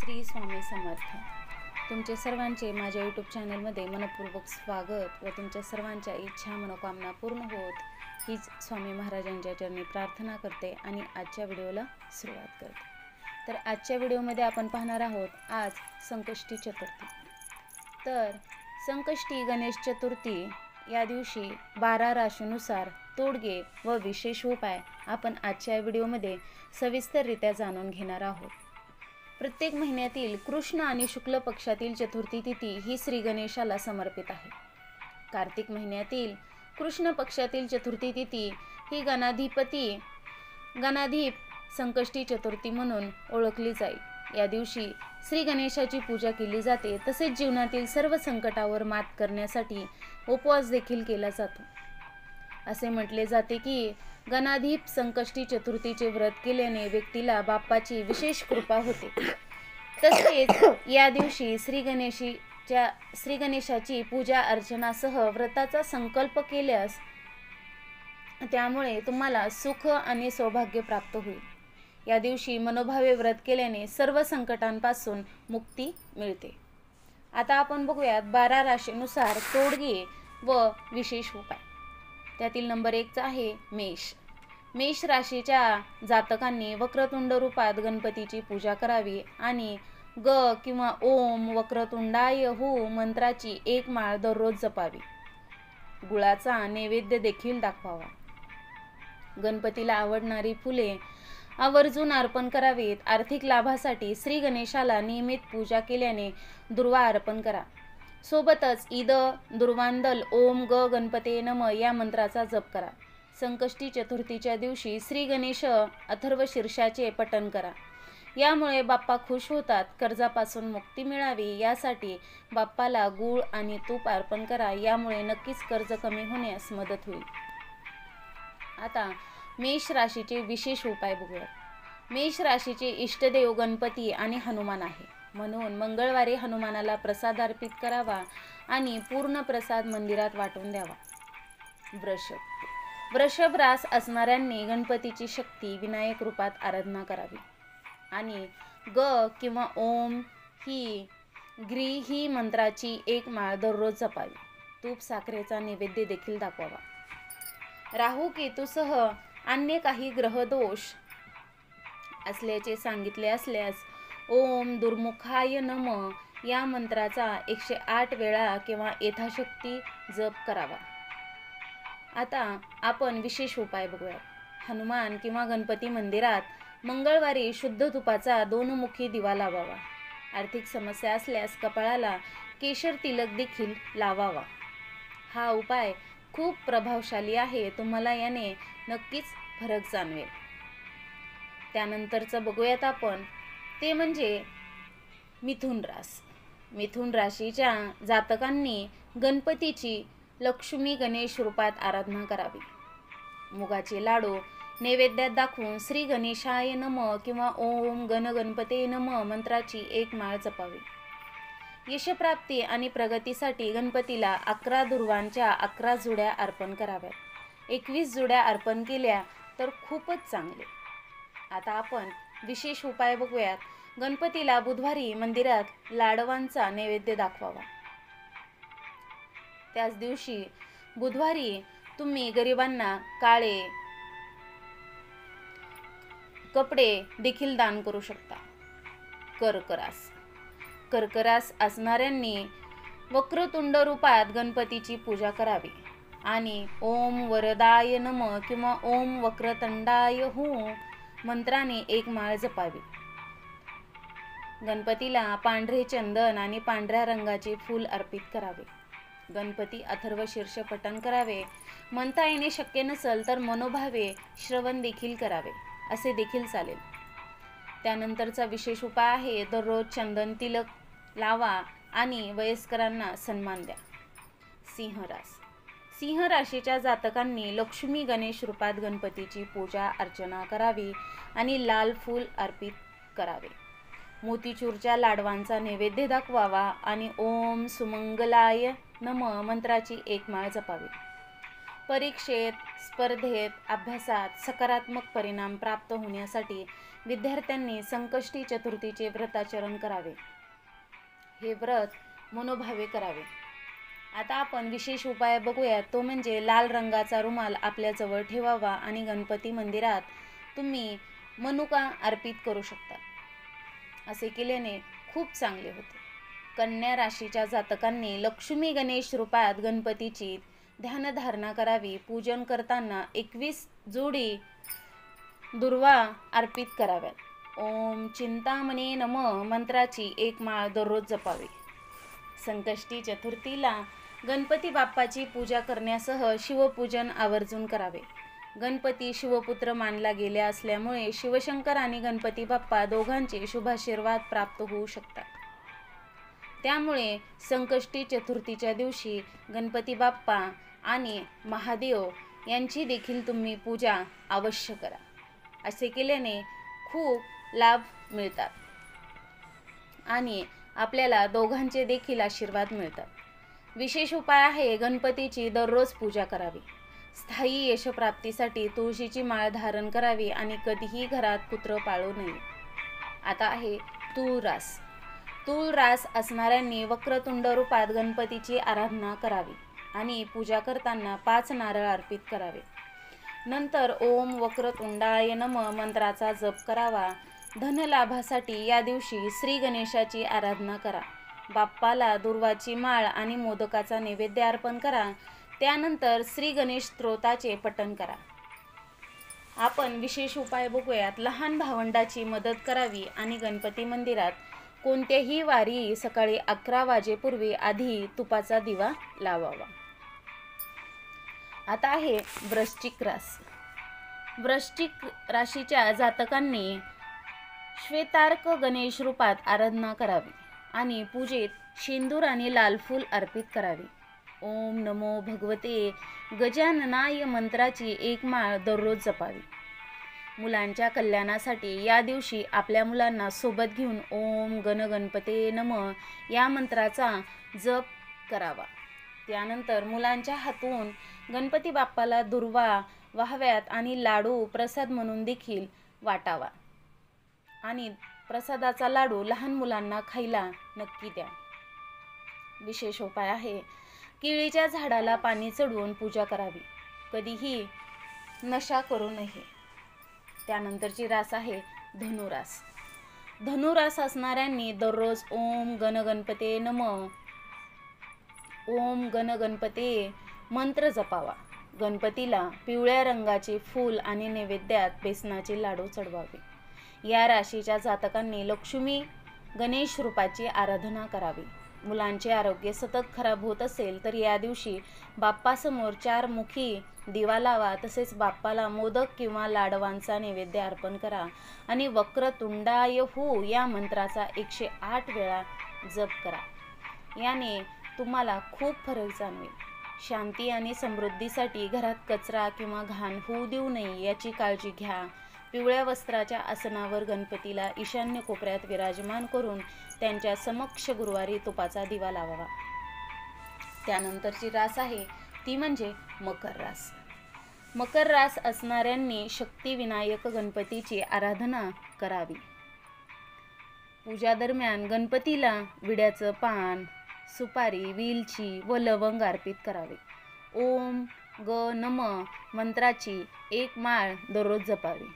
श्री स्वामी समर्थ. तुमचे सर्वांचे माझ्या यूट्यूब चॅनलमध्ये मनपूर्वक स्वागत व तुमच्या सर्वांच्या इच्छा मनोकामना पूर्ण होत हीच स्वामी महाराजांच्या चरणी प्रार्थना करते आणि आजच्या व्हिडिओला सुरुवात करते. तर आजच्या व्हिडिओमध्ये आपण पाहणार आहोत आज संकष्टी चतुर्थी. तर संकष्टी गणेश चतुर्थी या दिवशी 12 राशीनुसार तोडगे व विशेष उपाय आपण आजच्या व्हिडिओमध्ये सविस्तररित्या जाणून घेणार आहोत. प्रत्येक महिन्यातील कृष्ण आणि शुक्ल पक्षातील चतुर्थी तिथी ही श्री गणेशाला समर्पित आहे. कार्तिक महिन्यातील कृष्ण पक्षातील चतुर्थी तिथी ही गणाधीप संकष्टी चतुर्थी म्हणून ओळखली जाईल. या दिवशी श्री गणेशाची पूजा केली जाते. तसेच जीवनातील सर्व संकटावर मात करण्यासाठी उपवास देखील केला जातो. असे म्हटले जाते की गणाधीप संकष्टी चतुर्थीचे व्रत केल्याने व्यक्तीला बाप्पाची विशेष कृपा होते. तसेच या दिवशी श्री गणेशाची पूजा अर्चनासह व्रताचा संकल्प केल्यास त्यामुळे तुम्हाला सुख आणि सौभाग्य प्राप्त होईल. या दिवशी मनोभावे व्रत केल्याने सर्व संकटांपासून मुक्ती मिळते. आता आपण बघूयात 12 राशीनुसार तोडगे व विशेष उपाय. त्यातील नंबर 1 आहे मेष. मेष राशीच्या जातकांनी वक्रतुंड रूपात गणपतीची पूजा करावी आणि ग किंवा ओम वक्रतुंडाय हू मंत्राची 1 माळ दररोज जपावी. गुळाचा नैवेद्य देखील दाखवावा. गणपतीला आवडणारी फुले आवर्जून अर्पण करावीत. आर्थिक लाभासाठी श्री गणेशाला नियमित पूजा केल्याने दुर्वा अर्पण करा. सोबतच इद दुर्वांदल ओम ग गणपते नम या मंत्राचा जप करा. संकष्टी चतुर्थीच्या दिवशी श्री गणेश अथर्व शीर्षाचे पठण करा. यामुळे बाप्पा खुश होतात. कर्जापासून मुक्ती मिळावी यासाठी बाप्पाला गूळ आणि तूप अर्पण करा. यामुळे नक्कीच कर्ज कमी होण्यास मदत होईल. आता मेष राशीचे विशेष उपाय बघूया. मेष राशीचे इष्टदेव गणपती आणि हनुमान आहे. म्हणून मंगळवारी हनुमानाला प्रसाद अर्पित करावा आणि पूर्ण प्रसाद मंदिरात वाटून द्यावा. वृषभ रास असणाऱ्यांनी गणपतीची शक्ती विनायक रूपात आराधना करावी आणि ग किंवा ओम ही मंत्राची 1 माळ दररोज जपावी. तूप साखरेचा नैवेद्य देखील दाखवावा. राहू केतूसह अन्य काही ग्रहदोष असल्याचे सांगितले असल्यास ओम दुर्मुखाय नम या मंत्राचा 108 वेळा किंवा यथाशक्ती जप करावा. आता आपण विशेष उपाय बघूया. हनुमान किंवा गणपती मंदिरात मंगळवारी शुद्ध तुपाचा 2 मुखी दिवा लावावा. आर्थिक समस्या असल्यास कपाळाला केशर तिलक देखील लावावा. हा उपाय खूप प्रभावशाली आहे. तुम्हाला याने नक्कीच फरक जाणवेल. त्यानंतरचं बघूयात आपण ते म्हणजे मिथुन रास. मिथुन राशीच्या जातकांनी गणपतीची लक्ष्मी गणेश रूपात आराधना करावी. मुगाचे लाडू नैवेद्यात दाखवून श्री गणेशाय नम किंवा ओम गणपते नम मंत्राची 1 माळ जपावी. यशप्राप्ती आणि प्रगतीसाठी गणपतीला 11 दुर्वांच्या 11 जुड्या अर्पण कराव्यात. 21 जुड्या अर्पण केल्या तर खूपच चांगले. आता आपण विशेष उपाय बघूयात. गणपतीला बुधवारी मंदिरात लाडवांचा नैवेद्य दाखवावा. त्याच दिवशी बुधवारी तुम्ही गरिबांना काळे कपडे देखील दान करू शकता. कर्करास असणाऱ्यांनी वक्रतुंड रूपात गणपतीची पूजा करावी आणि ओम वरदाय नम किंवा ओम वक्रतुंडाय हू मंत्राने 1 माळ जपावी. गणपतीला पांढरे चंदन आणि पांढऱ्या रंगाचे फूल अर्पित करावे. गणपती अथर्व शीर्ष पठण करावे. म्हणता येणे शक्य नसेल तर मनोभावे श्रवण देखील करावे असे देखील चालेल. त्यानंतरचा विशेष उपाय आहे दररोज चंदन तिलक लावा आणि वयस्करांना सन्मान द्या. सिंह राशीच्या जातकांनी लक्ष्मी गणेश रूपात गणपतीची पूजा अर्चना करावी आणि लाल फूल अर्पित करावे. मोतीचूरच्या लाडवांचा नैवेद्य दाखवावा आणि ओम सुमंगलाय नम मंत्राची 1 माळ जपावी. परीक्षेत, स्पर्धेत, अभ्यासात सकारात्मक परिणाम प्राप्त होण्यासाठी विद्यार्थ्यांनी संकष्टी चतुर्थीचे व्रताचरण करावे. हे व्रत मनोभावे करावे. आता आपण विशेष उपाय बघूया. तो म्हणजे लाल रंगाचा रुमाल आपल्याजवळ ठेवावा आणि गणपती मंदिरात तुम्ही मनुका अर्पित करू शकता. असे केल्याने खूप चांगले होते. कन्या राशीच्या जातकांनी लक्ष्मी गणेश रूपात गणपतीची ध्यानधारणा करावी. पूजन करताना 21 जोडी दुर्वा अर्पित कराव्यात. ओम चिंतामणे नमः मंत्राची 1 माळ दररोज जपावी. संकष्टी चतुर्थीला गणपती बाप्पाची पूजा करण्यासह शिवपूजन आवर्जून करावे. गणपती शिवपुत्र मानला गेला असल्यामुळे शिवशंकर आणि गणपती बाप्पा दोघांचे शुभाशीर्वाद प्राप्त होऊ शकतात. त्यामुळे संकष्टी चतुर्थीच्या दिवशी गणपती बाप्पा आणि महादेव यांची देखील तुम्ही पूजा अवश्य करा. असे केल्याने खूप लाभ मिळतात आणि आपल्याला दोघांचे देखील आशीर्वाद मिळतात. विशेष उपाय आहे गणपतीची दररोज पूजा करावी. स्थायी यशप्राप्तीसाठी तुळशीची माळ धारण करावी आणि कधीही घरात कुत्र पाळू नये. आता आहे तूळ रास. तूळ रास असणाऱ्यांनी वक्रतुंड रूपात गणपतीची आराधना करावी आणि पूजा करताना 5 नारळ अर्पित करावे. नंतर ओम वक्रतुंडाय नमः मंत्राचा जप करावा. धनलाभासाठी या दिवशी श्री गणेशाची आराधना करा. बाप्पाला दुर्वाची माळ आणि मोदकाचा नैवेद्य अर्पण करा. त्यानंतर श्री गणेश स्तोत्राचे पठण करा. आपण विशेष उपाय बघूयात. लहान भावंडाची मदत करावी आणि गणपती मंदिरात कोणत्याही वारी सकाळी 11 वाजेपूर्वी आधी तुपाचा दिवा लावावा. आता आहे वृश्चिक रास. वृश्चिक राशीच्या जातकांनी श्वेतार्क गणेश रूपात आराधना करावी आणि पूजेत शेंदूर आणि लाल फूल अर्पित करावे. ओम नमो भगवते गजाननाय मंत्राची 1 माळ दररोज जपावी. मुलांच्या कल्याणासाठी या दिवशी आपल्या मुलांना सोबत घेऊन ओम गणपते नमः या मंत्राचा जप करावा. त्यानंतर मुलांच्या हातून गणपती बाप्पाला दुर्वा वाहाव्यात आणि लाडू प्रसाद म्हणून देखील वाटावा आणि प्रसादाचा लाडू लहान मुलांना खायला नक्की द्या. विशेष उपाय आहे केळीच्या झाडाला पाणी चढवून पूजा करावी. कधीही नशा करू नये. त्यानंतरची रास आहे धनुरास. धनुरास असणाऱ्यांनी दररोज ओम गणपते नमः ओम गणपते मंत्र जपावा. गणपतीला पिवळ्या रंगाचे फूल आणि नैवेद्यात बेसनाचे लाडू चढवावे. या राशीच्या जातकांनी लक्ष्मी गणेश रूपाची आराधना करावी. मुलांचे आरोग्य सतत खराब होत असेल तर या दिवशी बाप्पासमोर 4 मुखी दिवा लावा. तसेच बाप्पाला मोदक किंवा लाडवांचा नैवेद्य अर्पण करा आणि वक्रतुंडाय हू या मंत्राचा 108 वेळा जप करा. याने तुम्हाला खूप फरक जाणवेल. शांती आणि समृद्धीसाठी घरात कचरा किंवा घाण होऊ देऊ नये याची काळजी घ्या. पिवळ्या वस्त्राच्या आसनावर गणपतीला ईशान्य कोपऱ्यात विराजमान करून त्यांच्या समक्ष गुरुवारी तुपाचा दिवा लावावा. त्यानंतरची रास आहे ती म्हणजे मकर रास. मकर रास असणाऱ्यांनी शक्तिविनायक गणपतीची आराधना करावी. पूजा दरम्यान गणपतीला विड्याचं पान, सुपारी, वेलची व लवंग अर्पित करावे. ओम ग नमः मंत्राची 1 माळ दररोज जपावी.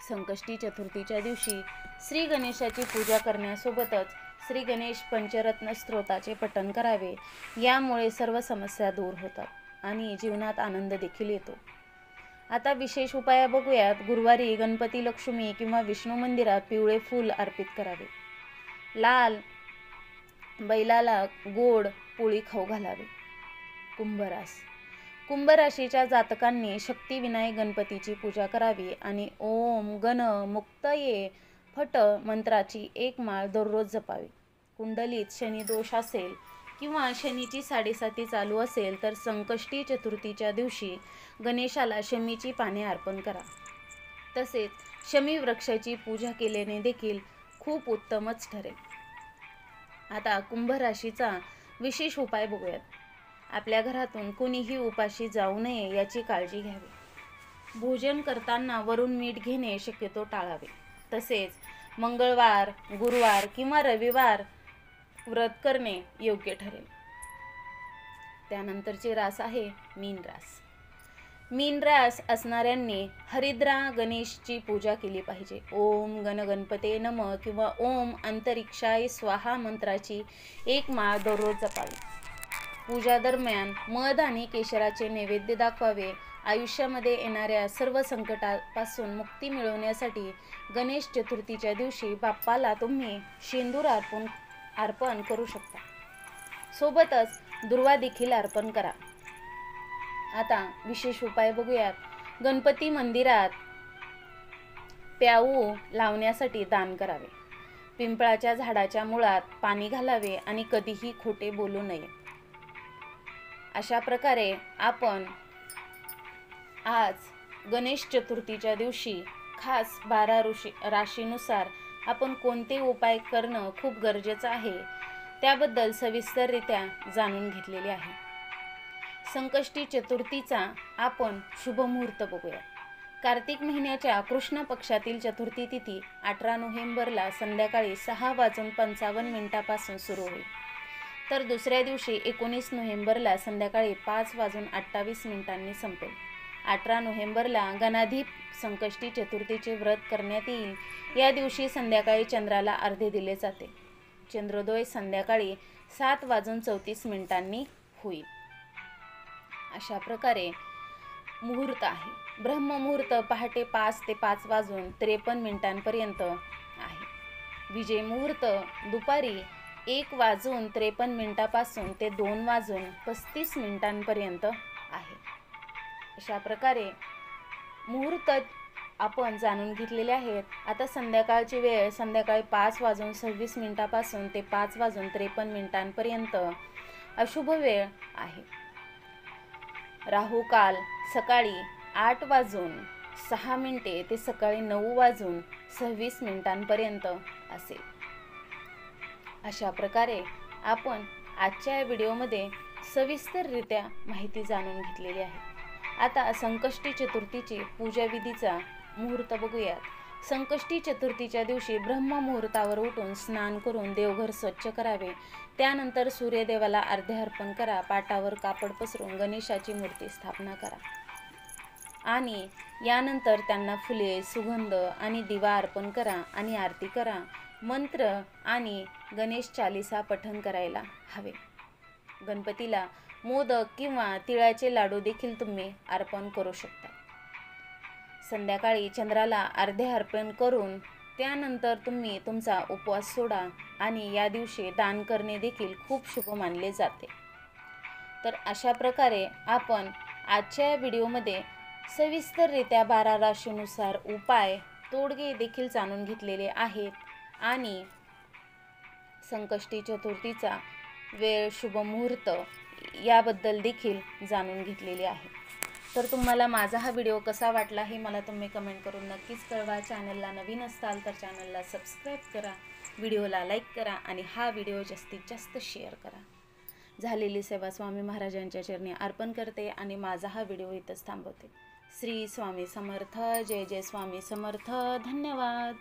संकष्टी चतुर्थीच्या दिवशी श्री गणेशाची पूजा करण्यासोबतच श्री गणेश पंचरत्न स्तोत्राचे पठण करावे. यामुळे सर्व समस्या दूर होतात आणि जीवनात आनंद देखील येतो. आता विशेष उपाय बघूयात. गुरुवारी गणपती, लक्ष्मी किंवा विष्णू मंदिरात पिवळे फूल अर्पित करावे. लाल बैलाला गोड पोळी खाऊ घालावे. कुंभरास. कुंभ राशीच्या जातकांनी शक्तिविनायक गणपतीची पूजा करावी आणि ओम गण मुक्तये फट मंत्राची 1 माळ दररोज जपावी. कुंडलीत शनी दोष असेल किंवा शनीची 7.5 चालू असेल तर संकष्टी चतुर्थीच्या दिवशी गणेशाला शमीची पाने अर्पण करा. तसेच शमी वृक्षाची पूजा केल्याने देखील खूप उत्तमच ठरेल. आता कुंभ राशीचा विशेष उपाय बघूयात. आपल्या घरातून कुणीही उपाशी जाऊ नये याची काळजी घ्यावी. भोजन करताना वरून मीठ घेणे शक्यतो टाळावे. तसेच मंगळवार, गुरुवार किंवा रविवार व्रत करणे योग्य ठरेल. त्यानंतरची रास आहे मीन रास. मीन रास असणाऱ्यांनी हरिद्रा गणेशची पूजा केली पाहिजे. ओम गण गणपते नम किंवा ओम अंतरिक्षाय स्वाहा मंत्राची 1 माळ दररोज जपावी. पूजा दरम्यान मध आणि केशराचे नैवेद्य दाखवावे. आयुष्यामध्ये येणाऱ्या सर्व संकटापासून मुक्ती मिळवण्यासाठी गणेश चतुर्थीच्या दिवशी बाप्पाला तुम्ही शेंदूर अर्पण करू शकता. सोबतच दुर्वा देखील अर्पण करा. आता विशेष उपाय बघूयात. गणपती मंदिरात प्याऊ लावण्यासाठी दान करावे. पिंपळाच्या झाडाच्या मुळात पाणी घालावे आणि कधीही खोटे बोलू नये. अशा प्रकारे आपण आज गणेश चतुर्थीच्या दिवशी खास 12 राशीनुसार आपण कोणते उपाय करणं खूप गरजेचं आहे त्याबद्दल सविस्तररित्या जाणून घेतलेले आहे. संकष्टी चतुर्थीचा आपण शुभ मुहूर्त बघूया. कार्तिक महिन्याच्या कृष्ण पक्षातील चतुर्थी तिथी 18 नोव्हेंबरला संध्याकाळी 6:55 सुरू होईल. तर दुसऱ्या दिवशी 19 नोव्हेंबरला संध्याकाळी 5:28 संपेल. 18 नोव्हेंबरला गणाधीप संकष्टी चतुर्थीचे व्रत करण्यात येईल. या दिवशी संध्याकाळी चंद्राला अर्धे दिले जाते. चंद्रोदय संध्याकाळी 7:34 होईल. अशा प्रकारे मुहूर्त आहे. ब्रह्ममुहूर्त पहाटे 5 ते 5:53 आहे. विजय मुहूर्त दुपारी 1:53 ते 2:35 आहे. अशा प्रकारे मुहूर्त आपण जाणून घेतलेले आहेत. आता संध्याकाळची वेळ संध्याकाळी 5:26 ते 5:53 अशुभ वेळ आहे. राहुकाल सकाळी 8:06 ते सकाळी 9:26 असेल. अशा प्रकारे आपण आजच्या व्हिडिओमध्ये सविस्तररित्या माहिती जाणून घेतलेली आहे. आता संकष्टी चतुर्थीची पूजाविधीचा मुहूर्त बघूयात. संकष्टी चतुर्थीच्या दिवशी ब्रह्ममुहूर्तावर उठून स्नान करून देवघर स्वच्छ करावे. त्यानंतर सूर्यदेवाला अर्घ्य अर्पण करा. पाटावर कापड पसरून गणेशाची मूर्ती स्थापना करा आणि यानंतर त्यांना फुले, सुगंध आणि दिवा अर्पण करा आणि आरती करा. मंत्र आणि गणेश चालीसा पठण करायला हवे. गणपतीला मोदक किंवा तिळाचे लाडू देखील तुम्ही अर्पण करू शकता. संध्याकाळी चंद्राला अर्घ्य अर्पण करून त्यानंतर तुम्ही तुमचा उपवास सोडा आणि या दिवशी दान करणे देखील खूप शुभ मानले जाते. तर अशा प्रकारे आपण आजच्या व्हिडिओमध्ये सविस्तररित्या 12 राशीनुसार उपाय, तोडगे देखील जाणून घेतलेले आहेत आणि संकष्टी चतुर्थीचा वेळ, शुभ मुहूर्त याबद्दल देखील जाणून घेतलेले आहे. तर तुम्हाला माझा हा व्हिडिओ कसा वाटला हे मला तुम्ही कमेंट करून नक्कीच कळवा. चॅनलला नवीन असाल तर चॅनलला सबस्क्राईब करा, व्हिडिओला लाईक करा आणि हा व्हिडिओ जास्तीत जास्त शेअर करा. झालेली सेवा स्वामी महाराजांच्या चरणी अर्पण करते आणि माझा हा व्हिडिओ इथंच थांबवते. श्री स्वामी समर्थ. जय जय स्वामी समर्थ. धन्यवाद.